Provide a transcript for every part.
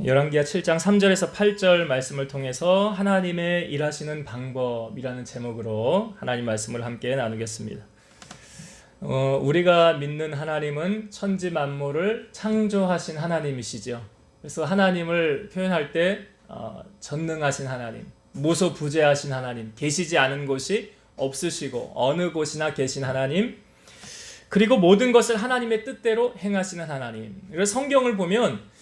열왕기하 7장 3절에서 8절 말씀을 통해서 하나님의 일하시는 방법이라는 제목으로 하나님 말씀을 함께 나누겠습니다. 우리가 믿는 하나님은 천지 만물을 창조하신 하나님이시죠. 그래서 하나님을 표현할 때 전능하신 하나님, 무소부재하신 하나님, 계시지 않은 곳이 없으시고 어느 곳이나 계신 하나님, 그리고 모든 것을 하나님의 뜻대로 행하시는 하나님. 그래서 성경을 보면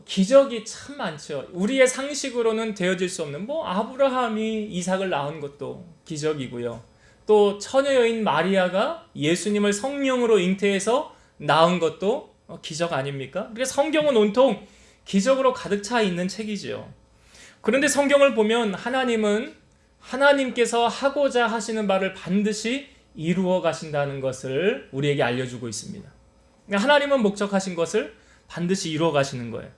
기적이 참 많죠. 우리의 상식으로는 되어질 수 없는 아브라함이 이삭을 낳은 것도 기적이고요. 또 처녀 여인 마리아가 예수님을 성령으로 잉태해서 낳은 것도 기적 아닙니까? 그래서 성경은 온통 기적으로 가득 차 있는 책이지요. 그런데 성경을 보면 하나님은 하나님께서 하고자 하시는 바를 반드시 이루어 가신다는 것을 우리에게 알려주고 있습니다. 하나님은 목적하신 것을 반드시 이루어 가시는 거예요.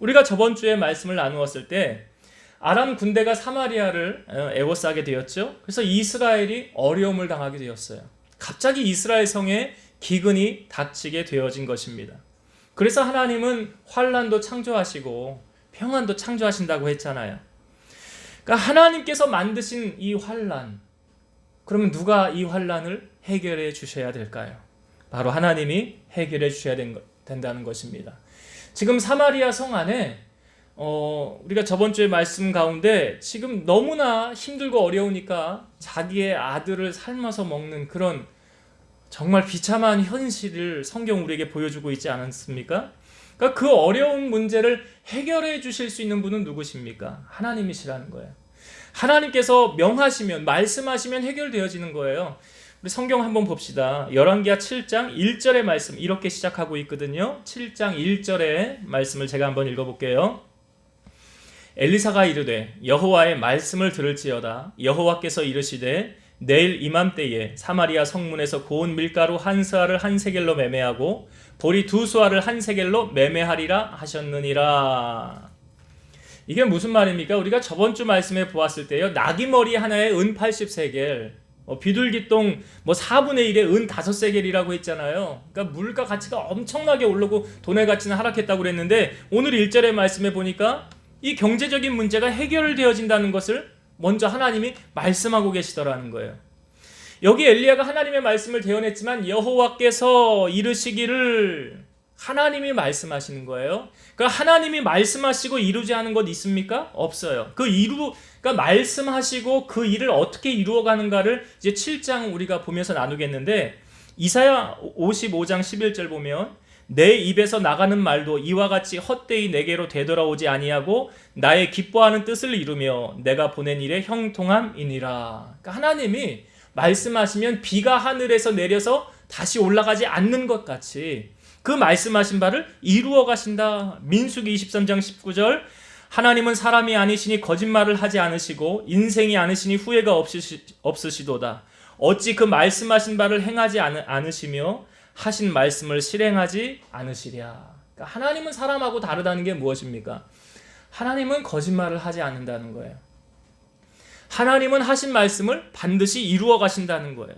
우리가 저번 주에 말씀을 나누었을 때 아람 군대가 사마리아를 에워싸게 되었죠. 그래서 이스라엘이 어려움을 당하게 되었어요. 갑자기 이스라엘 성에 기근이 닥치게 되어진 것입니다. 그래서 하나님은 환난도 창조하시고 평안도 창조하신다고 했잖아요. 그러니까 하나님께서 만드신 이 환난, 그러면 누가 이 환난을 해결해 주셔야 될까요? 바로 하나님이 해결해 주셔야 된다는 것입니다. 지금 사마리아 성 안에 우리가 저번 주에 말씀 가운데 지금 너무나 힘들고 어려우니까 자기의 아들을 삶아서 먹는 그런 정말 비참한 현실을 성경 우리에게 보여주고 있지 않습니까? 그러니까 그 어려운 문제를 해결해 주실 수 있는 분은 누구십니까? 하나님이시라는 거예요. 하나님께서 명하시면, 말씀하시면 해결되어지는 거예요. 우리 성경 한번 봅시다. 열왕기하 7장 1절의 말씀 이렇게 시작하고 있거든요. 7장 1절의 말씀을 제가 한번 읽어볼게요. 엘리사가 이르되 여호와의 말씀을 들을지어다. 여호와께서 이르시되 내일 이맘때에 사마리아 성문에서 고운 밀가루 한 스아를 한 세겔로 매매하고 보리 두 수아를 한 세겔로 매매하리라 하셨느니라. 이게 무슨 말입니까? 우리가 저번 주 말씀에 보았을 때요, 나귀머리 하나에 은 80세겔, 비둘기똥 4분의 1에 은 5세겔이라고 했잖아요. 그러니까 물가 가치가 엄청나게 오르고 돈의 가치는 하락했다고 그랬는데 오늘 1절의 말씀에 보니까 이 경제적인 문제가 해결되어진다는 것을 먼저 하나님이 말씀하고 계시더라는 거예요. 여기 엘리야가 하나님의 말씀을 대언했지만 여호와께서 이르시기를, 하나님이 말씀하시는 거예요. 그러니까 하나님이 말씀하시고 이루지 않은 것 있습니까? 없어요. 그러니까 말씀하시고 그 일을 어떻게 이루어가는가를 이제 7장 우리가 보면서 나누겠는데, 이사야 55장 11절 보면 내 입에서 나가는 말도 이와 같이 헛되이 내게로 되돌아오지 아니하고 나의 기뻐하는 뜻을 이루며 내가 보낸 일의 형통함이니라. 그러니까 하나님이 말씀하시면 비가 하늘에서 내려서 다시 올라가지 않는 것 같이 그 말씀하신 바를 이루어 가신다. 민수기 23장 19절 하나님은 사람이 아니시니 거짓말을 하지 않으시고 인생이 아니시니 후회가 없으시도다. 어찌 그 말씀하신 바를 행하지 않으시며 하신 말씀을 실행하지 않으시랴. 그러니까 하나님은 사람하고 다르다는 게 무엇입니까? 하나님은 거짓말을 하지 않는다는 거예요. 하나님은 하신 말씀을 반드시 이루어 가신다는 거예요.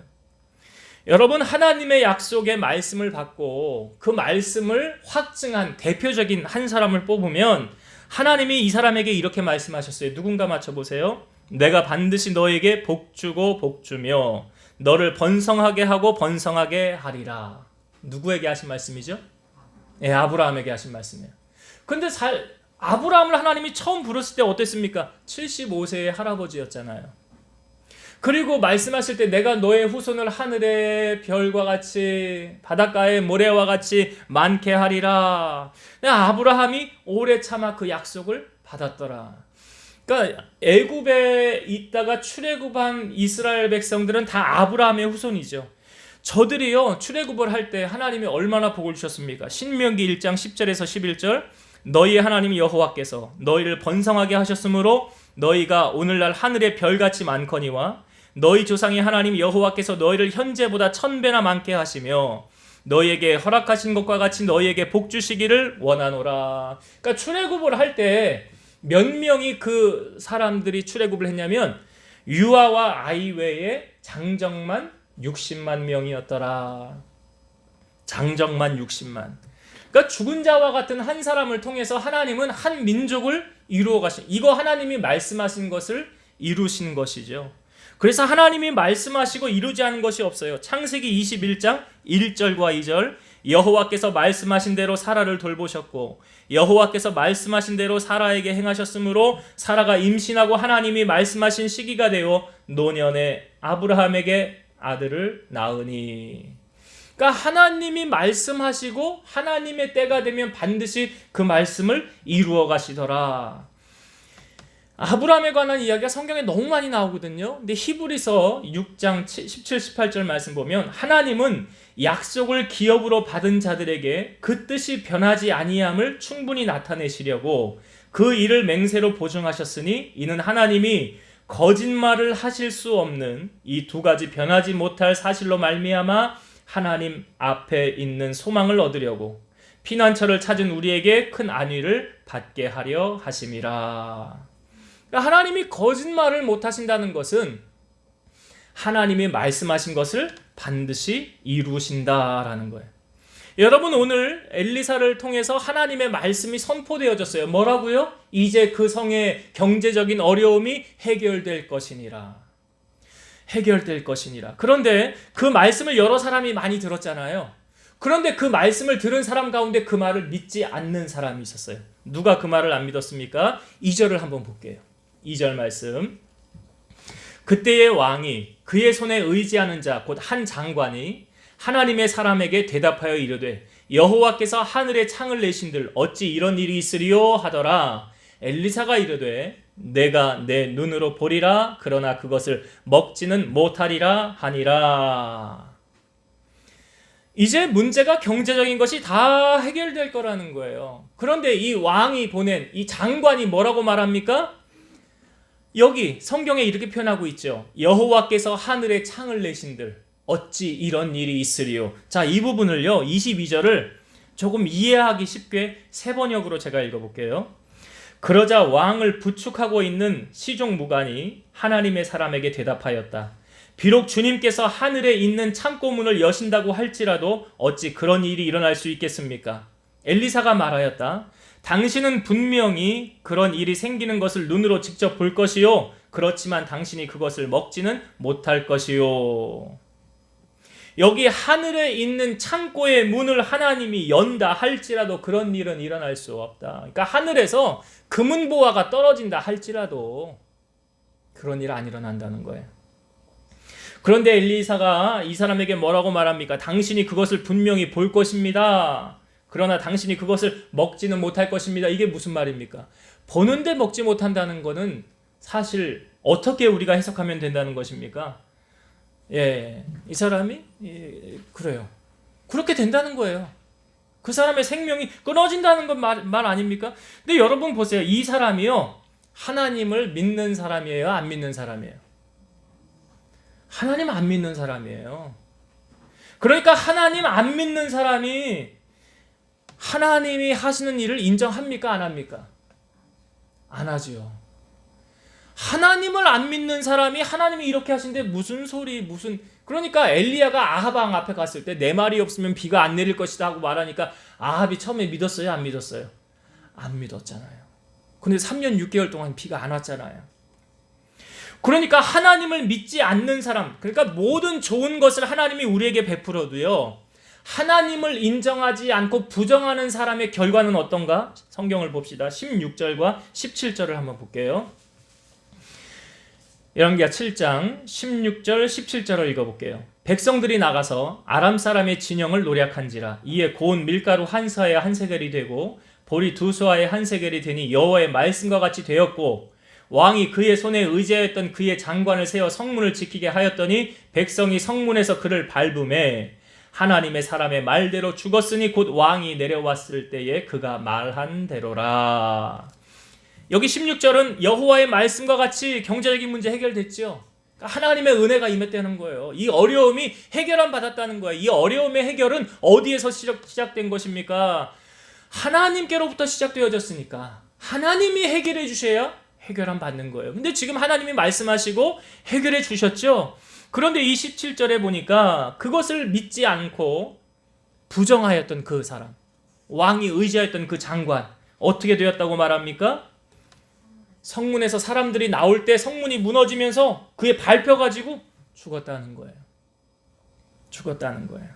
여러분, 하나님의 약속의 말씀을 받고 그 말씀을 확증한 대표적인 한 사람을 뽑으면 하나님이 이 사람에게 이렇게 말씀하셨어요. 누군가 맞춰보세요. 내가 반드시 너에게 복주고 복주며 너를 번성하게 하고 번성하게 하리라. 누구에게 하신 말씀이죠? 아브라함에게 하신 말씀이에요. 근데 아브라함을 하나님이 처음 부르실 때 어땠습니까? 75세의 할아버지였잖아요. 그리고 말씀하실 때 내가 너의 후손을 하늘의 별과 같이 바닷가의 모래와 같이 많게 하리라. 아브라함이 오래 참아 그 약속을 받았더라. 그러니까 애굽에 있다가 출애굽한 이스라엘 백성들은 다 아브라함의 후손이죠. 저들이요, 출애굽을 할 때 하나님이 얼마나 복을 주셨습니까? 신명기 1장 10절에서 11절 너희의 하나님 여호와께서 너희를 번성하게 하셨으므로 너희가 오늘날 하늘의 별같이 많거니와 너희 조상의 하나님 여호와께서 너희를 현재보다 1000배나 많게 하시며 너희에게 허락하신 것과 같이 너희에게 복 주시기를 원하노라. 그러니까 출애굽을 할 때 몇 명이 그 사람들이 출애굽을 했냐면 유아와 아이 외에 장정만 60만 명이었더라. 장정만 60만. 그러니까 죽은 자와 같은 한 사람을 통해서 하나님은 한 민족을 이루어 가신, 이거 하나님이 말씀하신 것을 이루신 것이죠. 그래서 하나님이 말씀하시고 이루지 않은 것이 없어요. 창세기 21장 1절과 2절, 여호와께서 말씀하신 대로 사라를 돌보셨고 여호와께서 말씀하신 대로 사라에게 행하셨으므로 사라가 임신하고 하나님이 말씀하신 시기가 되어 노년에 아브라함에게 아들을 낳으니. 그러니까 하나님이 말씀하시고 하나님의 때가 되면 반드시 그 말씀을 이루어 가시더라. 아브라함에 관한 이야기가 성경에 너무 많이 나오거든요. 근데 히브리서 6장 17, 18절 말씀 보면 하나님은 약속을 기업으로 받은 자들에게 그 뜻이 변하지 아니함을 충분히 나타내시려고 그 일을 맹세로 보증하셨으니 이는 하나님이 거짓말을 하실 수 없는 이 두 가지 변하지 못할 사실로 말미암아 하나님 앞에 있는 소망을 얻으려고 피난처를 찾은 우리에게 큰 안위를 받게 하려 하심이라. 그러니까 하나님이 거짓말을 못하신다는 것은 하나님이 말씀하신 것을 반드시 이루신다라는 거예요. 여러분, 오늘 엘리사를 통해서 하나님의 말씀이 선포되어졌어요. 뭐라고요? 이제 그 성의 경제적인 어려움이 해결될 것이니라. 해결될 것이니라. 그런데 그 말씀을 여러 사람이 많이 들었잖아요. 그런데 그 말씀을 들은 사람 가운데 그 말을 믿지 않는 사람이 있었어요. 누가 그 말을 안 믿었습니까? 2절을 한번 볼게요. 2절 말씀. 그때의 왕이 그의 손에 의지하는 자 곧 한 장관이 하나님의 사람에게 대답하여 이르되 여호와께서 하늘에 창을 내신들 어찌 이런 일이 있으리요 하더라. 엘리사가 이르되 내가 내 눈으로 보리라. 그러나 그것을 먹지는 못하리라 하니라. 이제 문제가 경제적인 것이 다 해결될 거라는 거예요. 그런데 이 왕이 보낸 이 장관이 뭐라고 말합니까? 여기 성경에 이렇게 표현하고 있죠. 여호와께서 하늘에 창을 내신들 어찌 이런 일이 있으리요. 자, 이 부분을요 22절을 조금 이해하기 쉽게 세 번역으로 제가 읽어볼게요. 그러자 왕을 부축하고 있는 시종 무관이 하나님의 사람에게 대답하였다. 비록 주님께서 하늘에 있는 창고문을 여신다고 할지라도 어찌 그런 일이 일어날 수 있겠습니까? 엘리사가 말하였다. 당신은 분명히 그런 일이 생기는 것을 눈으로 직접 볼 것이요. 그렇지만 당신이 그것을 먹지는 못할 것이요. 여기 하늘에 있는 창고의 문을 하나님이 연다 할지라도 그런 일은 일어날 수 없다. 그러니까 하늘에서 금은보화가 떨어진다 할지라도 그런 일 안 일어난다는 거예요. 그런데 엘리사가 이 사람에게 뭐라고 말합니까? 당신이 그것을 분명히 볼 것입니다. 그러나 당신이 그것을 먹지는 못할 것입니다. 이게 무슨 말입니까? 보는데 먹지 못한다는 것은 사실 어떻게 우리가 해석하면 된다는 것입니까? 예, 이 사람이 그래요. 그렇게 된다는 거예요. 그 사람의 생명이 끊어진다는 건 말 아닙니까? 근데 여러분 보세요. 이 사람이요. 하나님을 믿는 사람이에요? 안 믿는 사람이에요? 하나님 안 믿는 사람이에요. 그러니까 하나님 안 믿는 사람이 하나님이 하시는 일을 인정합니까? 안 합니까? 안 하죠. 하나님을 안 믿는 사람이 하나님이 이렇게 하신데 무슨 소리 그러니까 엘리야가 아합 왕 앞에 갔을 때 내 말이 없으면 비가 안 내릴 것이다 하고 말하니까 아합이 처음에 믿었어요? 안 믿었어요? 안 믿었잖아요. 근데 3년 6개월 동안 비가 안 왔잖아요. 그러니까 하나님을 믿지 않는 사람, 그러니까 모든 좋은 것을 하나님이 우리에게 베풀어도요, 하나님을 인정하지 않고 부정하는 사람의 결과는 어떤가? 성경을 봅시다. 16절과 17절을 한번 볼게요. 열왕기하 7장 16절 17절을 읽어볼게요. 백성들이 나가서 아람 사람의 진영을 노략한지라 이에 고운 밀가루 한 서에 한 세겔이 되고 보리 두 서에 한 세겔이 되니 여호와의 말씀과 같이 되었고 왕이 그의 손에 의지하였던 그의 장관을 세워 성문을 지키게 하였더니 백성이 성문에서 그를 밟음에 하나님의 사람의 말대로 죽었으니 곧 왕이 내려왔을 때에 그가 말한 대로라. 여기 16절은 여호와의 말씀과 같이 경제적인 문제 해결됐죠. 하나님의 은혜가 임했다는 거예요. 이 어려움이 해결함 받았다는 거예요. 이 어려움의 해결은 어디에서 시작된 것입니까? 하나님께로부터 시작되어졌으니까 하나님이 해결해 주셔야 해결함 받는 거예요. 근데 지금 하나님이 말씀하시고 해결해 주셨죠. 그런데 이 17절에 보니까 그것을 믿지 않고 부정하였던 그 사람, 왕이 의지했던 그 장관 어떻게 되었다고 말합니까? 성문에서 사람들이 나올 때 성문이 무너지면서 그에 밟혀가지고 죽었다는 거예요. 죽었다는 거예요.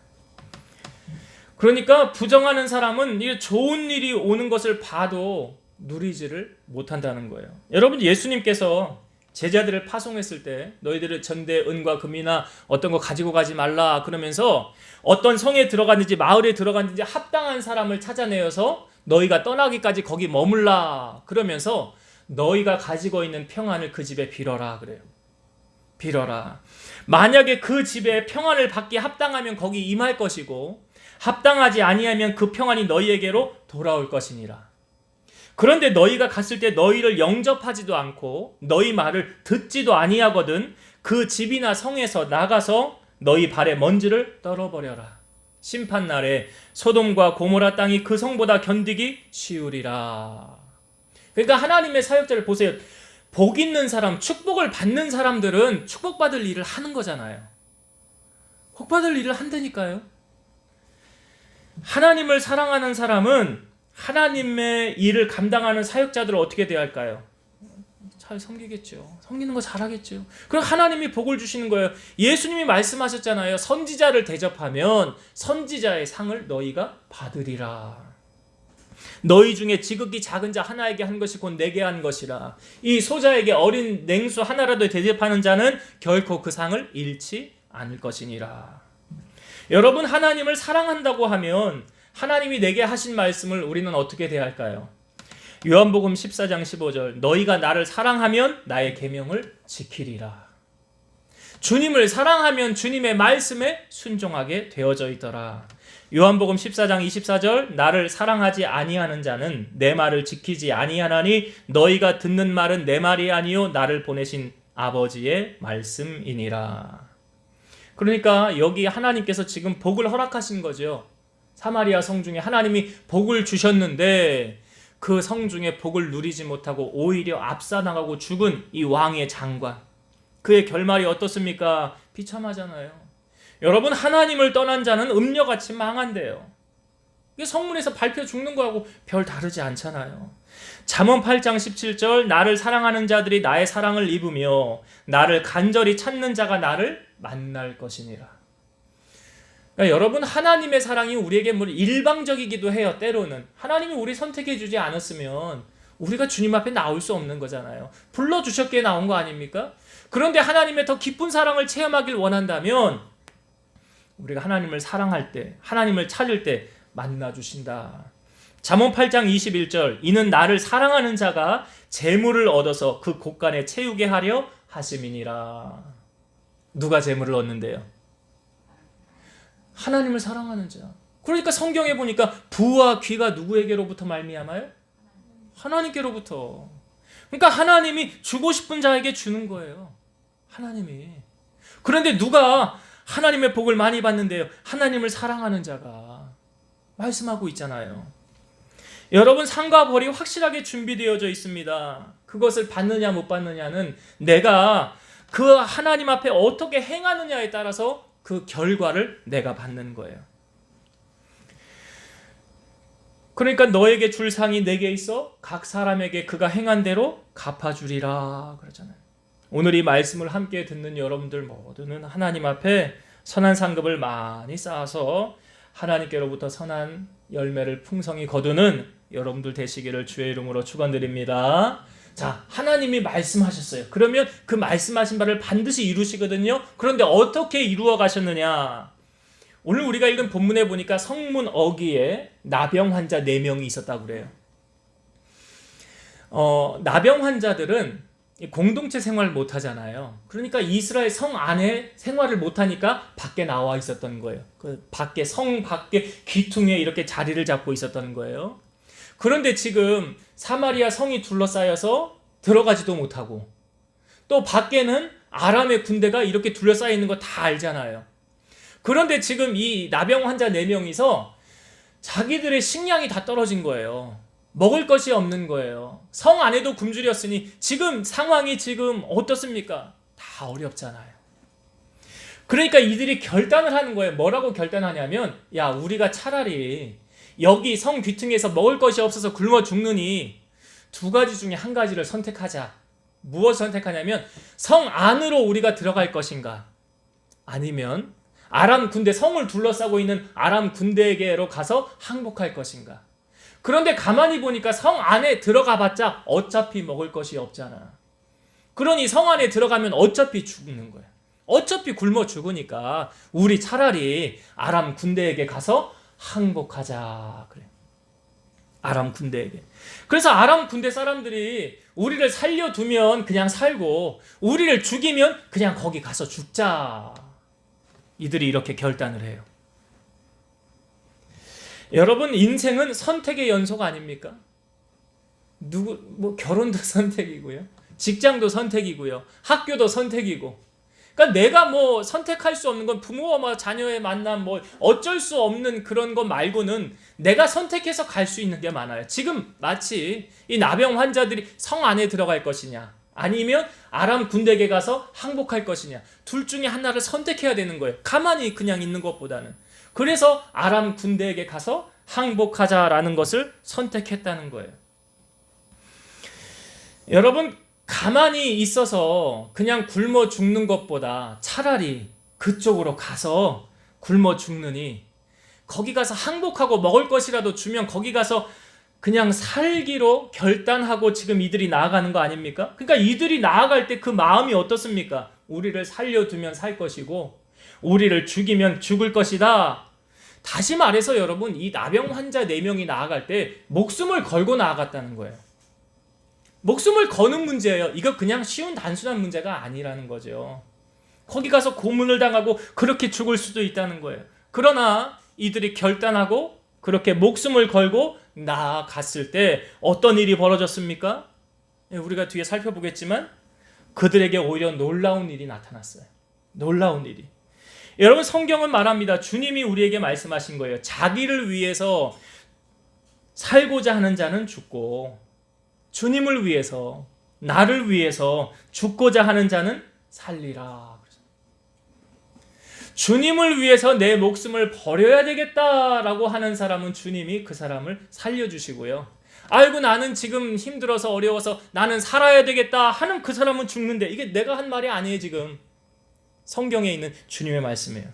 그러니까 부정하는 사람은 이 좋은 일이 오는 것을 봐도 누리지를 못한다는 거예요. 여러분, 예수님께서 제자들을 파송했을 때 너희들을 전대 은과 금이나 어떤 거 가지고 가지 말라 그러면서 어떤 성에 들어갔는지 마을에 들어갔는지 합당한 사람을 찾아내어서 너희가 떠나기까지 거기 머물라 그러면서 너희가 가지고 있는 평안을 그 집에 빌어라 그래요. 빌어라. 만약에 그 집에 평안을 받기 합당하면 거기 임할 것이고 합당하지 아니하면 그 평안이 너희에게로 돌아올 것이니라. 그런데 너희가 갔을 때 너희를 영접하지도 않고 너희 말을 듣지도 아니하거든 그 집이나 성에서 나가서 너희 발에 먼지를 떨어버려라. 심판날에 소돔과 고모라 땅이 그 성보다 견디기 쉬우리라. 그러니까 하나님의 사역자를 보세요. 복 있는 사람, 축복을 받는 사람들은 축복받을 일을 하는 거잖아요. 복받을 일을 한다니까요. 하나님을 사랑하는 사람은 하나님의 일을 감당하는 사역자들을 어떻게 대할까요? 잘 섬기겠죠. 섬기는 거 잘하겠죠. 그럼 하나님이 복을 주시는 거예요. 예수님이 말씀하셨잖아요. 선지자를 대접하면 선지자의 상을 너희가 받으리라. 너희 중에 지극히 작은 자 하나에게 한 것이 곧 내게 한 것이라. 이 소자에게 어린 냉수 하나라도 대접하는 자는 결코 그 상을 잃지 않을 것이니라. 여러분, 하나님을 사랑한다고 하면 하나님이 내게 하신 말씀을 우리는 어떻게 대할까요? 요한복음 14장 15절 너희가 나를 사랑하면 나의 계명을 지키리라. 주님을 사랑하면 주님의 말씀에 순종하게 되어져 있더라. 요한복음 14장 24절 나를 사랑하지 아니하는 자는 내 말을 지키지 아니하나니 너희가 듣는 말은 내 말이 아니요 나를 보내신 아버지의 말씀이니라. 그러니까 여기 하나님께서 지금 복을 허락하신 거죠. 사마리아 성 중에 하나님이 복을 주셨는데 그 성 중에 복을 누리지 못하고 오히려 앞서나가고 죽은 이 왕의 장관, 그의 결말이 어떻습니까? 비참하잖아요. 여러분, 하나님을 떠난 자는 음녀같이 망한대요. 이게 성문에서 밟혀 죽는 거하고 별 다르지 않잖아요. 잠언 8장 17절 나를 사랑하는 자들이 나의 사랑을 입으며 나를 간절히 찾는 자가 나를 만날 것이니라. 그러니까 여러분, 하나님의 사랑이 우리에게 일방적이기도 해요. 때로는 하나님이 우리 선택해 주지 않았으면 우리가 주님 앞에 나올 수 없는 거잖아요. 불러주셨기에 나온 거 아닙니까? 그런데 하나님의 더 깊은 사랑을 체험하길 원한다면 우리가 하나님을 사랑할 때, 하나님을 찾을 때 만나주신다. 잠언 8장 21절 이는 나를 사랑하는 자가 재물을 얻어서 그 곳간에 채우게 하려 하심이니라. 누가 재물을 얻는데요? 하나님을 사랑하는 자. 그러니까 성경에 보니까 부와 귀가 누구에게로부터 말미암아요? 하나님께로부터. 그러니까 하나님이 주고 싶은 자에게 주는 거예요. 하나님이. 그런데 누가 하나님의 복을 많이 받는데요? 하나님을 사랑하는 자가. 말씀하고 있잖아요. 여러분, 상과 벌이 확실하게 준비되어져 있습니다. 그것을 받느냐 못 받느냐는 내가 그 하나님 앞에 어떻게 행하느냐에 따라서 그 결과를 내가 받는 거예요. 그러니까 너에게 줄 상이 내게 있어 각 사람에게 그가 행한 대로 갚아주리라 그러잖아요. 오늘 이 말씀을 함께 듣는 여러분들 모두는 하나님 앞에 선한 상급을 많이 쌓아서 하나님께로부터 선한 열매를 풍성히 거두는 여러분들 되시기를 주의 이름으로 축원드립니다. 자, 하나님이 말씀하셨어요. 그러면 그 말씀하신 바를 반드시 이루시거든요. 그런데 어떻게 이루어 가셨느냐? 오늘 우리가 읽은 본문에 보니까 성문 어귀에 나병 환자 4명이 있었다고 그래요. 나병 환자들은 공동체 생활을 못 하잖아요. 그러니까 이스라엘 성 안에 생활을 못 하니까 밖에 나와 있었던 거예요. 그 밖에, 성 밖에 귀퉁이에 이렇게 자리를 잡고 있었던 거예요. 그런데 지금 사마리아 성이 둘러싸여서 들어가지도 못하고 또 밖에는 아람의 군대가 이렇게 둘러싸여 있는 거 다 알잖아요. 그런데 지금 이 나병 환자 4명이서 자기들의 식량이 다 떨어진 거예요. 먹을 것이 없는 거예요. 성 안에도 굶주렸으니 지금 상황이 지금 어떻습니까? 다 어렵잖아요. 그러니까 이들이 결단을 하는 거예요. 뭐라고 결단하냐면 야, 우리가 차라리 여기 성 귀퉁이에서 먹을 것이 없어서 굶어 죽느니 두 가지 중에 한 가지를 선택하자. 무엇을 선택하냐면 성 안으로 우리가 들어갈 것인가, 아니면 아람 군대, 성을 둘러싸고 있는 아람 군대에게로 가서 항복할 것인가. 그런데 가만히 보니까 성 안에 들어가 봤자 어차피 먹을 것이 없잖아. 그러니 성 안에 들어가면 어차피 죽는 거야. 어차피 굶어 죽으니까 우리 차라리 아람 군대에게 가서 항복하자 그래. 아람 군대에게. 그래서 아람 군대 사람들이 우리를 살려두면 그냥 살고 우리를 죽이면 그냥 거기 가서 죽자. 이들이 이렇게 결단을 해요. 여러분, 인생은 선택의 연속 아닙니까? 결혼도 선택이고요, 직장도 선택이고요, 학교도 선택이고. 그러니까 내가 선택할 수 없는 건 부모와 자녀의 만남, 어쩔 수 없는 그런 것 말고는 내가 선택해서 갈 수 있는 게 많아요. 지금 마치 이 나병 환자들이 성 안에 들어갈 것이냐, 아니면 아람 군대에게 가서 항복할 것이냐, 둘 중에 하나를 선택해야 되는 거예요. 가만히 그냥 있는 것보다는. 그래서 아람 군대에게 가서 항복하자라는 것을 선택했다는 거예요. 여러분, 가만히 있어서 그냥 굶어 죽는 것보다 차라리 그쪽으로 가서 굶어 죽느니, 거기 가서 항복하고 먹을 것이라도 주면 거기 가서 그냥 살기로 결단하고 지금 이들이 나아가는 거 아닙니까? 그러니까 이들이 나아갈 때 그 마음이 어떻습니까? 우리를 살려두면 살 것이고 우리를 죽이면 죽을 것이다. 다시 말해서 여러분, 이 나병 환자 4명이 나아갈 때 목숨을 걸고 나아갔다는 거예요. 목숨을 거는 문제예요. 이거 그냥 쉬운 단순한 문제가 아니라는 거죠. 거기 가서 고문을 당하고 그렇게 죽을 수도 있다는 거예요. 그러나 이들이 결단하고 그렇게 목숨을 걸고 나아갔을 때 어떤 일이 벌어졌습니까? 우리가 뒤에 살펴보겠지만 그들에게 오히려 놀라운 일이 나타났어요. 놀라운 일이. 여러분, 성경은 말합니다. 주님이 우리에게 말씀하신 거예요. 자기를 위해서 살고자 하는 자는 죽고 주님을 위해서, 나를 위해서 죽고자 하는 자는 살리라. 주님을 위해서 내 목숨을 버려야 되겠다라고 하는 사람은 주님이 그 사람을 살려주시고요. 아이고, 나는 지금 힘들어서 어려워서 나는 살아야 되겠다 하는 그 사람은 죽는데, 이게 내가 한 말이 아니에요. 지금 성경에 있는 주님의 말씀이에요.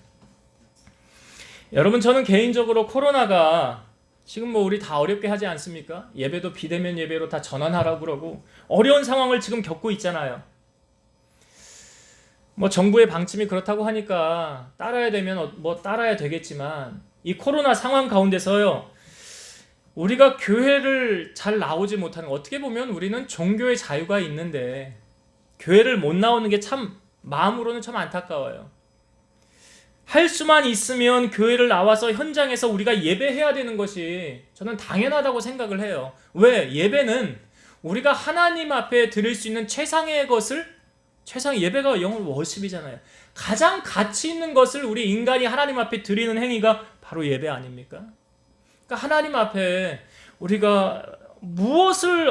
여러분, 저는 개인적으로 코로나가 지금 우리 다 어렵게 하지 않습니까? 예배도 비대면 예배로 다 전환하라고 그러고 어려운 상황을 지금 겪고 있잖아요. 정부의 방침이 그렇다고 하니까 따라야 되면 따라야 되겠지만, 이 코로나 상황 가운데서요, 우리가 교회를 잘 나오지 못하는, 어떻게 보면 우리는 종교의 자유가 있는데 교회를 못 나오는 게 참 마음으로는 참 안타까워요. 할 수만 있으면 교회를 나와서 현장에서 우리가 예배해야 되는 것이 저는 당연하다고 생각을 해요. 왜? 예배는 우리가 하나님 앞에 드릴 수 있는 최상의 것을, 예배가 영어로 워십이잖아요. 가장 가치 있는 것을 우리 인간이 하나님 앞에 드리는 행위가 바로 예배 아닙니까? 그러니까 하나님 앞에 우리가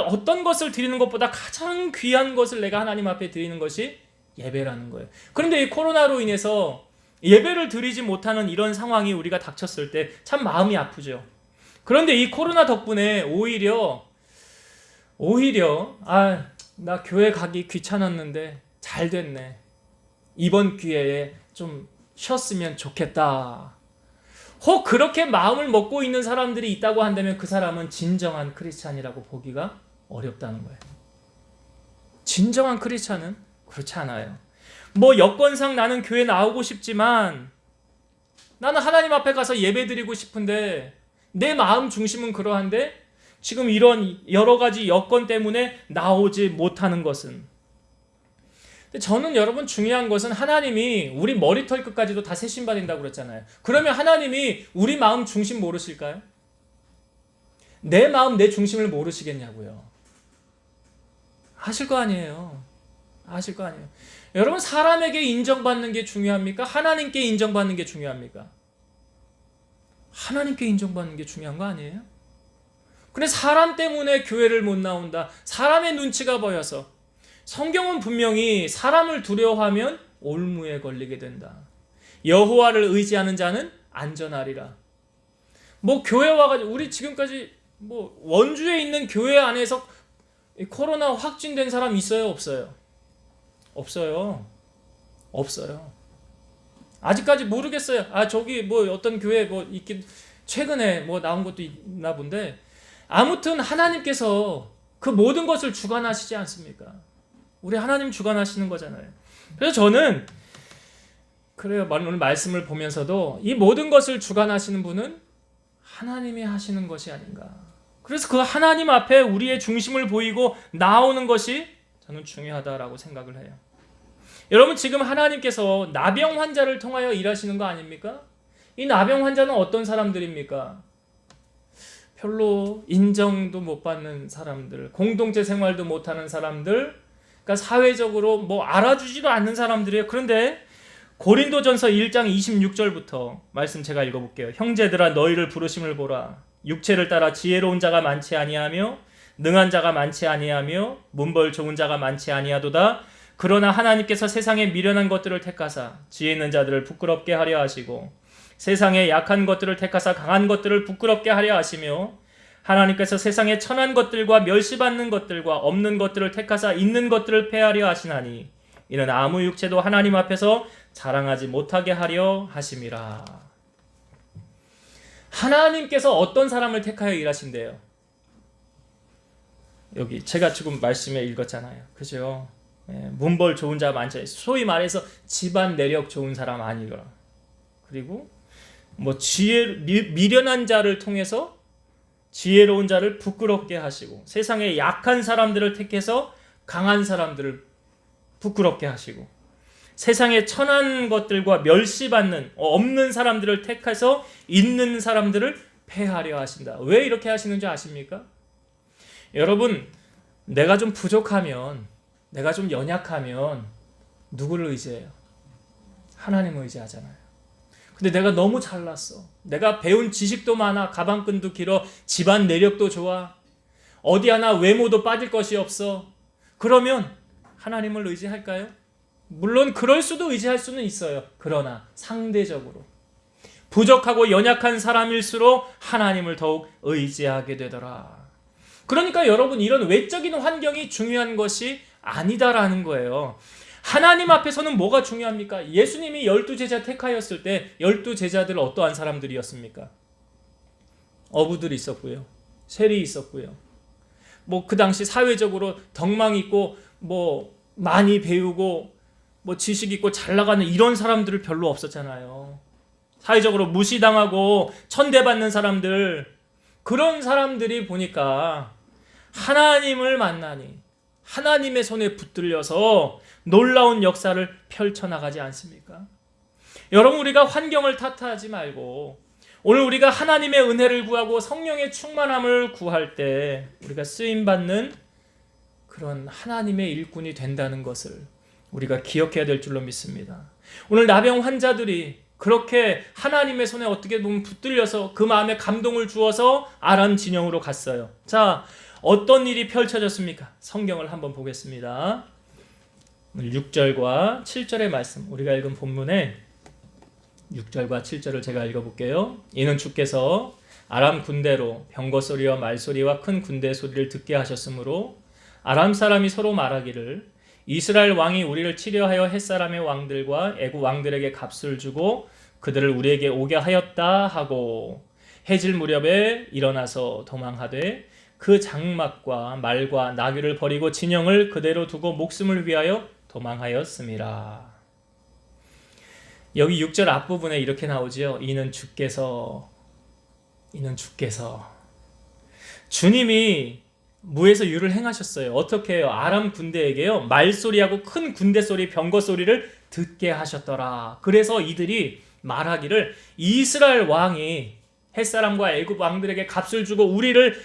어떤 것을 드리는 것보다 가장 귀한 것을 내가 하나님 앞에 드리는 것이 예배라는 거예요. 그런데 이 코로나로 인해서 예배를 드리지 못하는 이런 상황이 우리가 닥쳤을 때 참 마음이 아프죠. 그런데 이 코로나 덕분에 오히려 나 교회 가기 귀찮았는데 잘 됐네. 이번 기회에 좀 쉬었으면 좋겠다. 혹 그렇게 마음을 먹고 있는 사람들이 있다고 한다면 그 사람은 진정한 크리스찬이라고 보기가 어렵다는 거예요. 진정한 크리스찬은 그렇지 않아요. 여건상 나는 교회 나오고 싶지만, 나는 하나님 앞에 가서 예배 드리고 싶은데 내 마음 중심은 그러한데 지금 이런 여러 가지 여건 때문에 나오지 못하는 것은, 근데 저는 여러분, 중요한 것은 하나님이 우리 머리털 끝까지도 다 세심받는다고 그랬잖아요. 그러면 하나님이 우리 마음 중심 모르실까요? 내 마음, 내 중심을 모르시겠냐고요. 아실 거 아니에요. 아실 거 아니에요. 여러분, 사람에게 인정받는 게 중요합니까? 하나님께 인정받는 게 중요합니까? 하나님께 인정받는 게 중요한 거 아니에요? 근데 사람 때문에 교회를 못 나온다, 사람의 눈치가 보여서. 성경은 분명히 사람을 두려워하면 올무에 걸리게 된다. 여호와를 의지하는 자는 안전하리라. 뭐 교회 와가지고 우리 지금까지 뭐 원주에 있는 교회 안에서 코로나 확진된 사람 있어요, 없어요? 없어요. 없어요. 아직까지 모르겠어요. 저기 뭐 어떤 교회 뭐 있긴 최근에 뭐 나온 것도 있나 본데, 아무튼 하나님께서 그 모든 것을 주관하시지 않습니까? 우리 하나님 주관하시는 거잖아요. 그래서 저는 그래요. 오늘 말씀을 보면서도 이 모든 것을 주관하시는 분은 하나님이 하시는 것이 아닌가. 그래서 그 하나님 앞에 우리의 중심을 보이고 나오는 것이 저는 중요하다라고 생각을 해요. 여러분, 지금 하나님께서 나병 환자를 통하여 일하시는 거 아닙니까? 이 나병 환자는 어떤 사람들입니까? 별로 인정도 못 받는 사람들, 공동체 생활도 못하는 사람들, 그러니까 사회적으로 뭐 알아주지도 않는 사람들이에요. 그런데 고린도전서 1장 26절부터 말씀 제가 읽어볼게요. 형제들아, 너희를 부르심을 보라. 육체를 따라 지혜로운 자가 많지 아니하며 능한 자가 많지 아니하며 문벌 좋은 자가 많지 아니하도다. 그러나 하나님께서 세상에 미련한 것들을 택하사 지혜 있는 자들을 부끄럽게 하려 하시고 세상에 약한 것들을 택하사 강한 것들을 부끄럽게 하려 하시며 하나님께서 세상에 천한 것들과 멸시받는 것들과 없는 것들을 택하사 있는 것들을 폐하려 하시나니 이는 아무 육체도 하나님 앞에서 자랑하지 못하게 하려 하심이라. 하나님께서 어떤 사람을 택하여 일하신대요? 여기 제가 지금 말씀에 읽었잖아요. 그죠? 문벌 좋은 자 많지, 소위 말해서 집안 내력 좋은 사람 아니라, 그리고 뭐 미련한 자를 통해서 지혜로운 자를 부끄럽게 하시고 세상에 약한 사람들을 택해서 강한 사람들을 부끄럽게 하시고 세상에 천한 것들과 멸시받는 없는 사람들을 택해서 있는 사람들을 폐하려 하신다. 왜 이렇게 하시는지 아십니까? 여러분, 내가 좀 부족하면, 내가 좀 연약하면 누구를 의지해요? 하나님을 의지하잖아요. 근데 내가 너무 잘났어. 내가 배운 지식도 많아. 가방끈도 길어. 집안 내력도 좋아. 어디 하나 외모도 빠질 것이 없어. 그러면 하나님을 의지할까요? 물론 그럴 수도 의지할 수는 있어요. 그러나 상대적으로 부족하고 연약한 사람일수록 하나님을 더욱 의지하게 되더라. 그러니까 여러분, 이런 외적인 환경이 중요한 것이 아니다라는 거예요. 하나님 앞에서는 뭐가 중요합니까? 예수님이 12제자 택하였을 때 12제자들 어떠한 사람들이었습니까? 어부들이 있었고요. 세리 있었고요. 뭐 그 당시 사회적으로 덕망 있고 뭐 많이 배우고 뭐 지식 있고 잘 나가는 이런 사람들은 별로 없었잖아요. 사회적으로 무시당하고 천대받는 사람들, 그런 사람들이 보니까 하나님을 만나니 하나님의 손에 붙들려서 놀라운 역사를 펼쳐나가지 않습니까? 여러분, 우리가 환경을 탓하지 말고 오늘 우리가 하나님의 은혜를 구하고 성령의 충만함을 구할 때 우리가 쓰임받는 그런 하나님의 일꾼이 된다는 것을 우리가 기억해야 될 줄로 믿습니다. 오늘 나병 환자들이 그렇게 하나님의 손에 어떻게 보면 붙들려서 그 마음에 감동을 주어서 아람 진영으로 갔어요. 자, 어떤 일이 펼쳐졌습니까? 성경을 한번 보겠습니다. 6절과 7절의 말씀, 우리가 읽은 본문에 6절과 7절을 제가 읽어볼게요. 이는 주께서 아람 군대로 병거 소리와 말소리와 큰 군대 소리를 듣게 하셨으므로 아람 사람이 서로 말하기를 이스라엘 왕이 우리를 치려하여 햇사람의 왕들과 애국 왕들에게 값을 주고 그들을 우리에게 오게 하였다 하고 해질 무렵에 일어나서 도망하되 그 장막과 말과 나귀를 버리고 진영을 그대로 두고 목숨을 위하여 도망하였음이라. 여기 6절 앞부분에 이렇게 나오지요. 이는 주께서 주님이 무에서 유를 행하셨어요. 어떻게 해요? 아람 군대에게요, 말소리하고 큰 군대 소리, 병거 소리를 듣게 하셨더라. 그래서 이들이 말하기를 이스라엘 왕이 햇사람과 애굽 왕들에게 값을 주고 우리를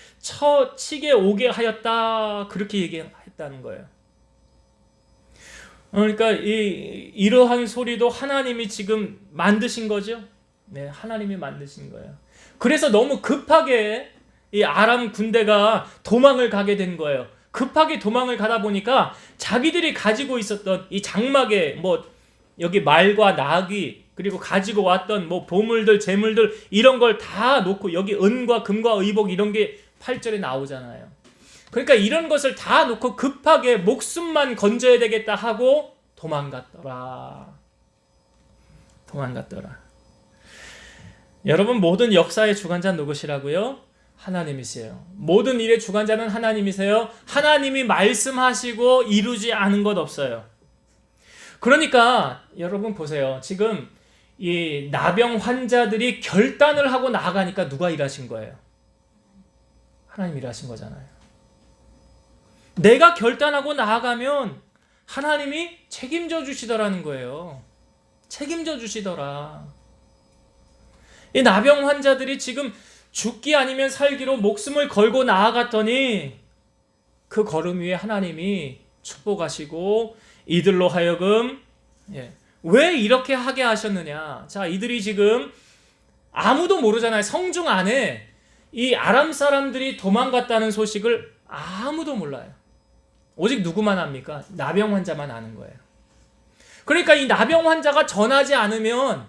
치게 오게 하였다. 그렇게 얘기했다는 거예요. 그러니까 이러한 소리도 하나님이 지금 만드신 거죠. 네, 하나님이 만드신 거예요. 그래서 너무 급하게 이 아람 군대가 도망을 가게 된 거예요. 급하게 도망을 가다 보니까 자기들이 가지고 있었던 이 장막에 뭐 여기 말과 나귀 그리고 가지고 왔던 뭐 보물들, 재물들 이런 걸 다 놓고 여기 은과 금과 의복 이런 게 8절에 나오잖아요. 그러니까 이런 것을 다 놓고 급하게 목숨만 건져야 되겠다 하고 도망갔더라. 여러분, 모든 역사의 주관자는 누구시라고요? 하나님이세요. 모든 일의 주관자는 하나님이세요. 하나님이 말씀하시고 이루지 않은 것 없어요. 그러니까 여러분 보세요. 지금 이 나병 환자들이 결단을 하고 나아가니까 누가 일하신 거예요? 하나님 일하신 거잖아요. 내가 결단하고 나아가면 하나님이 책임져 주시더라는 거예요. 책임져 주시더라. 이 나병 환자들이 지금 죽기 아니면 살기로 목숨을 걸고 나아갔더니 그 걸음 위에 하나님이 축복하시고 이들로 하여금 왜 이렇게 하게 하셨느냐. 자, 이들이 지금 아무도 모르잖아요. 성중 안에 이 아람 사람들이 도망갔다는 소식을 아무도 몰라요. 오직 누구만 압니까? 나병 환자만 아는 거예요. 그러니까 이 나병 환자가 전하지 않으면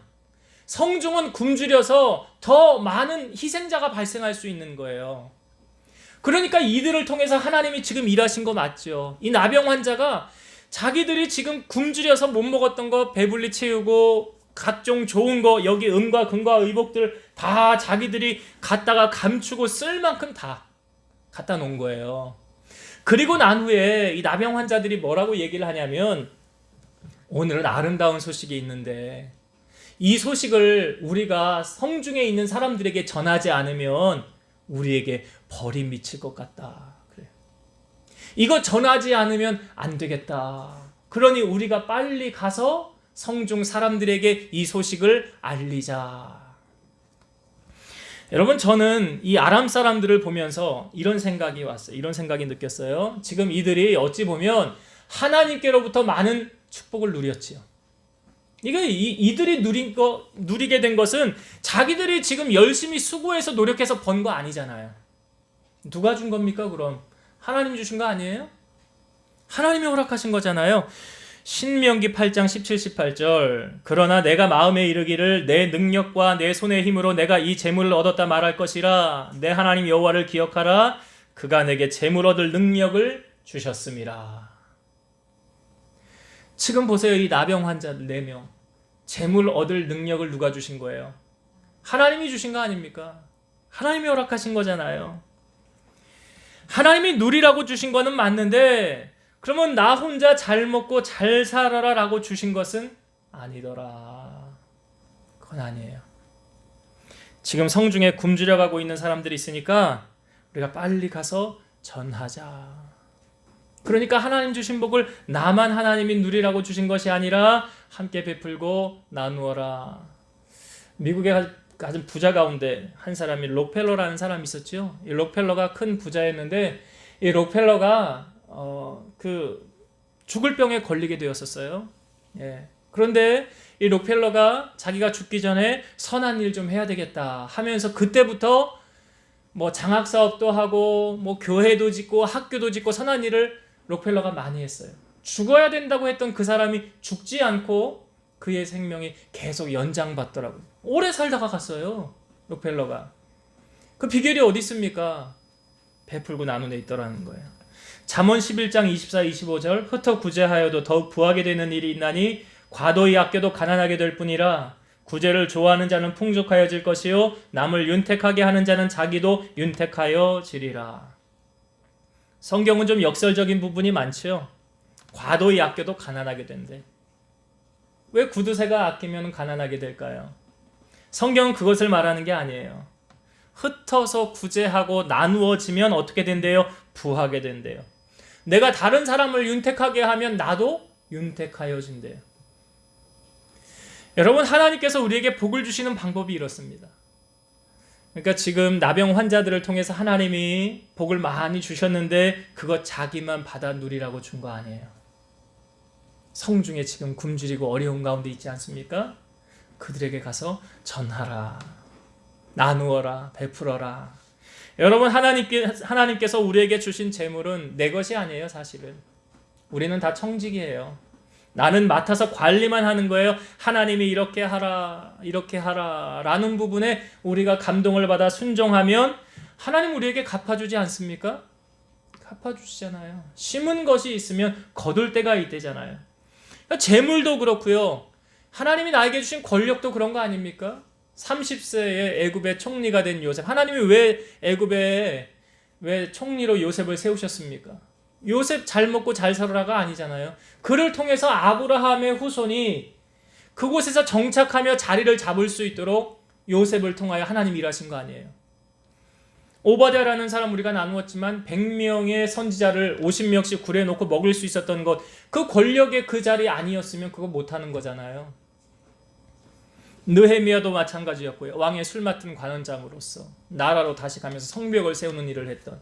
성중은 굶주려서 더 많은 희생자가 발생할 수 있는 거예요. 그러니까 이들을 통해서 하나님이 지금 일하신 거 맞죠? 이 나병 환자가 자기들이 지금 굶주려서 못 먹었던 거 배불리 채우고 각종 좋은 거 여기 은과 금과 의복들 다 자기들이 갖다가 감추고 쓸 만큼 다 갖다 놓은 거예요. 그리고 난 후에 이 나병 환자들이 뭐라고 얘기를 하냐면 오늘은 아름다운 소식이 있는데 이 소식을 우리가 성중에 있는 사람들에게 전하지 않으면 우리에게 벌이 미칠 것 같다. 그래요. 이거 전하지 않으면 안 되겠다. 그러니 우리가 빨리 가서 성중 사람들에게 이 소식을 알리자. 여러분, 저는 이 아람 사람들을 보면서 이런 생각이 왔어요. 이런 생각이 느꼈어요. 지금 이들이 어찌 보면 하나님께로부터 많은 축복을 누렸지요. 이들이 누리게 된 것은 자기들이 지금 열심히 수고해서 노력해서 번 거 아니잖아요. 누가 준 겁니까, 그럼? 하나님 주신 거 아니에요? 하나님이 허락하신 거잖아요. 신명기 8장 17, 18절. 그러나 내가 마음에 이르기를 내 능력과 내 손의 힘으로 내가 이 재물을 얻었다 말할 것이라. 내 하나님 여호와를 기억하라. 그가 내게 재물 얻을 능력을 주셨음이라. 지금 보세요. 이 나병 환자들 4명. 재물 얻을 능력을 누가 주신 거예요? 하나님이 주신 거 아닙니까? 하나님이 허락하신 거잖아요. 하나님이 누리라고 주신 거는 맞는데 그러면 나 혼자 잘 먹고 잘 살아라 라고 주신 것은 아니더라. 그건 아니에요. 지금 성중에 굶주려 가고 있는 사람들이 있으니까 우리가 빨리 가서 전하자. 그러니까 하나님 주신 복을 나만 하나님이 누리라고 주신 것이 아니라 함께 베풀고 나누어라. 미국의 아주 부자 가운데 한 사람이 록펠러라는 사람이 있었죠. 이 록펠러가 큰 부자였는데 이 록펠러가 죽을 병에 걸리게 되었었어요. 그런데 이 록펠러가 자기가 죽기 전에 선한 일 좀 해야 되겠다 하면서 그때부터 뭐 장학 사업도 하고 뭐 교회도 짓고 학교도 짓고 선한 일을 록펠러가 많이 했어요. 죽어야 된다고 했던 그 사람이 죽지 않고 그의 생명이 계속 연장받더라고요. 오래 살다가 갔어요. 록펠러가. 그 비결이 어디 있습니까? 베풀고 나누에 있더라는 거예요. 잠언 11장 24, 25절. 흩어 구제하여도 더욱 부하게 되는 일이 있나니 과도히 아껴도 가난하게 될 뿐이라. 구제를 좋아하는 자는 풍족하여질 것이요 남을 윤택하게 하는 자는 자기도 윤택하여지리라. 성경은 좀 역설적인 부분이 많죠. 과도히 아껴도 가난하게 된대. 왜 구두쇠가 아끼면 가난하게 될까요? 성경은 그것을 말하는 게 아니에요. 흩어서 구제하고 나누어지면 어떻게 된대요? 부하게 된대요. 내가 다른 사람을 윤택하게 하면 나도 윤택하여진대요. 여러분, 하나님께서 우리에게 복을 주시는 방법이 이렇습니다. 그러니까 지금 나병 환자들을 통해서 하나님이 복을 많이 주셨는데 그것 자기만 받아 누리라고 준 거 아니에요. 성중에 지금 굶주리고 어려운 가운데 있지 않습니까? 그들에게 가서 전하라, 나누어라, 베풀어라. 여러분, 하나님께서 우리에게 주신 재물은 내 것이 아니에요. 사실은 우리는 다 청직이에요. 나는 맡아서 관리만 하는 거예요. 하나님이 이렇게 하라, 이렇게 하라 라는 부분에 우리가 감동을 받아 순종하면 하나님 우리에게 갚아주지 않습니까? 갚아주시잖아요. 심은 것이 있으면 거둘 때가 있대잖아요. 재물도 그렇고요. 하나님이 나에게 주신 권력도 그런 거 아닙니까? 30세에 애굽의 총리가 된 요셉. 하나님이 왜 애굽에 왜 총리로 요셉을 세우셨습니까? 요셉 잘 먹고 잘 살아라가 아니잖아요. 그를 통해서 아브라함의 후손이 그곳에서 정착하며 자리를 잡을 수 있도록 요셉을 통하여 하나님이 일하신 거 아니에요. 오바댜라는 사람 우리가 나누었지만 100명의 선지자를 50명씩 구려놓고 먹일 수 있었던 것, 그 권력의 그 자리 아니었으면 그거 못하는 거잖아요. 느헤미야도 마찬가지였고요. 왕의 술 맡은 관원장으로서 나라로 다시 가면서 성벽을 세우는 일을 했던.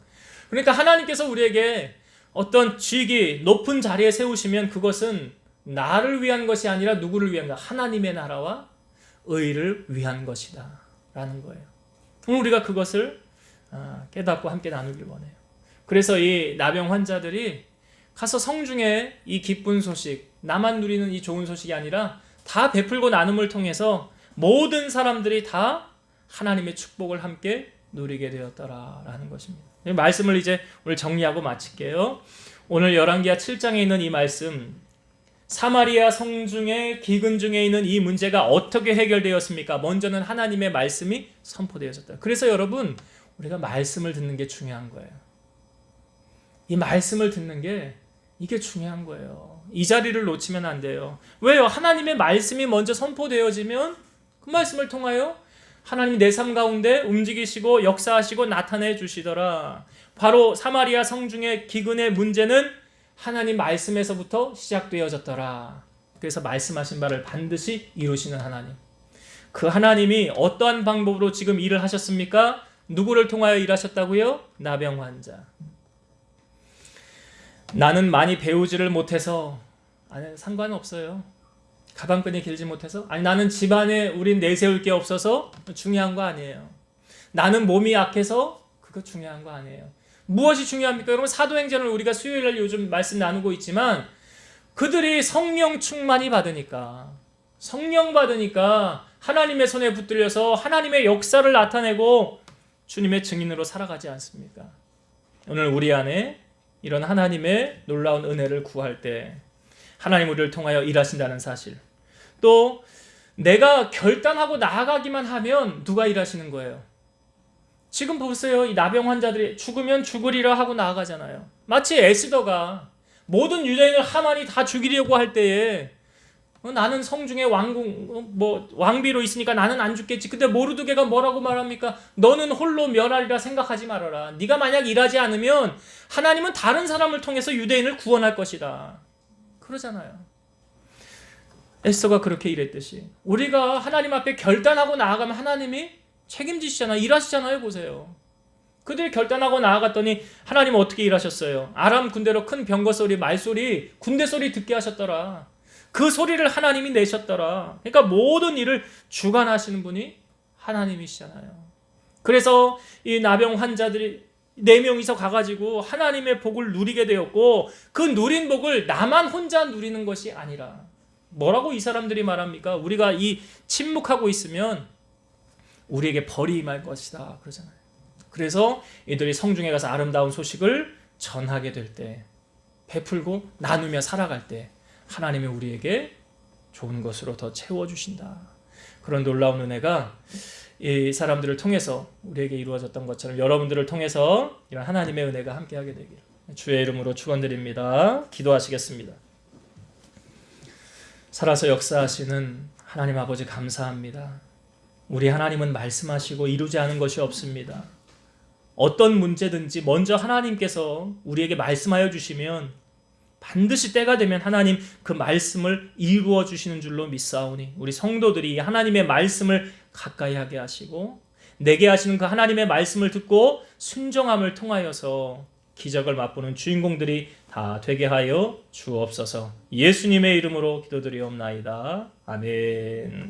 그러니까 하나님께서 우리에게 어떤 직위, 높은 자리에 세우시면 그것은 나를 위한 것이 아니라 누구를 위한 것? 하나님의 나라와 의를 위한 것이다 라는 거예요. 우리가 그것을 깨닫고 함께 나누길 원해요. 그래서 이 나병 환자들이 가서 성중에 이 기쁜 소식, 나만 누리는 이 좋은 소식이 아니라 다 베풀고 나눔을 통해서 모든 사람들이 다 하나님의 축복을 함께 누리게 되었더라라는 것입니다. 이 말씀을 이제 오늘 정리하고 마칠게요. 오늘 열왕기하 7장에 있는 이 말씀, 사마리아 성중의 기근 중에 있는 이 문제가 어떻게 해결되었습니까? 먼저는 하나님의 말씀이 선포되어졌다. 그래서 여러분, 우리가 말씀을 듣는 게 중요한 거예요. 이 말씀을 듣는 게 이게 중요한 거예요. 이 자리를 놓치면 안 돼요. 왜요? 하나님의 말씀이 먼저 선포되어지면 그 말씀을 통하여 하나님이 내 삶 가운데 움직이시고 역사하시고 나타내 주시더라. 바로 사마리아 성중의 기근의 문제는 하나님 말씀에서부터 시작되어졌더라. 그래서 말씀하신 바를 반드시 이루시는 하나님. 그 하나님이 어떠한 방법으로 지금 일을 하셨습니까? 누구를 통하여 일하셨다고요? 나병 환자. 나는 많이 배우지를 못해서, 아니, 상관없어요. 가방끈이 길지 못해서, 아니, 나는 집안에 우린 내세울 게 없어서 중요한 거 아니에요. 나는 몸이 약해서 그거 중요한 거 아니에요. 무엇이 중요합니까? 여러분, 사도행전을 우리가 수요일날 요즘 말씀 나누고 있지만 그들이 성령 충만이 받으니까, 성령 받으니까 하나님의 손에 붙들려서 하나님의 역사를 나타내고 주님의 증인으로 살아가지 않습니까? 오늘 우리 안에 이런 하나님의 놀라운 은혜를 구할 때 하나님 우리를 통하여 일하신다는 사실, 또 내가 결단하고 나아가기만 하면 누가 일하시는 거예요? 지금 보세요. 이 나병 환자들이 죽으면 죽으리라 하고 나아가잖아요. 마치 에스더가 모든 유대인을 하만이 다 죽이려고 할 때에 나는 성중의 왕비로 있으니까 나는 안 죽겠지. 근데 모르드게가 뭐라고 말합니까? 너는 홀로 멸하리라 생각하지 말아라. 네가 만약 일하지 않으면 하나님은 다른 사람을 통해서 유대인을 구원할 것이다. 그러잖아요. 에스더가 그렇게 일했듯이 우리가 하나님 앞에 결단하고 나아가면 하나님이 책임지시잖아요. 일하시잖아요. 보세요. 그들이 결단하고 나아갔더니 하나님은 어떻게 일하셨어요? 아람 군대로 큰 병거 소리, 말소리, 군대 소리 듣게 하셨더라. 그 소리를 하나님이 내셨더라. 그러니까 모든 일을 주관하시는 분이 하나님이시잖아요. 그래서 이 나병 환자들이 4명이서 가가지고 하나님의 복을 누리게 되었고, 그 누린 복을 나만 혼자 누리는 것이 아니라, 뭐라고 이 사람들이 말합니까? 우리가 이 침묵하고 있으면 우리에게 벌이 임할 것이다 그러잖아요. 그래서 이들이 성중에 가서 아름다운 소식을 전하게 될 때, 베풀고 나누며 살아갈 때 하나님이 우리에게 좋은 것으로 더 채워주신다. 그런 놀라운 은혜가 이 사람들을 통해서 우리에게 이루어졌던 것처럼 여러분들을 통해서 이런 하나님의 은혜가 함께하게 되기를 주의 이름으로 축원드립니다. 기도하시겠습니다. 살아서 역사하시는 하나님 아버지 감사합니다. 우리 하나님은 말씀하시고 이루지 않은 것이 없습니다. 어떤 문제든지 먼저 하나님께서 우리에게 말씀하여 주시면 반드시 때가 되면 하나님 그 말씀을 이루어 주시는 줄로 믿사오니 우리 성도들이 하나님의 말씀을 가까이 하게 하시고 내게 하시는 그 하나님의 말씀을 듣고 순종함을 통하여서 기적을 맛보는 주인공들이 다 되게 하여 주옵소서. 예수님의 이름으로 기도드리옵나이다. 아멘.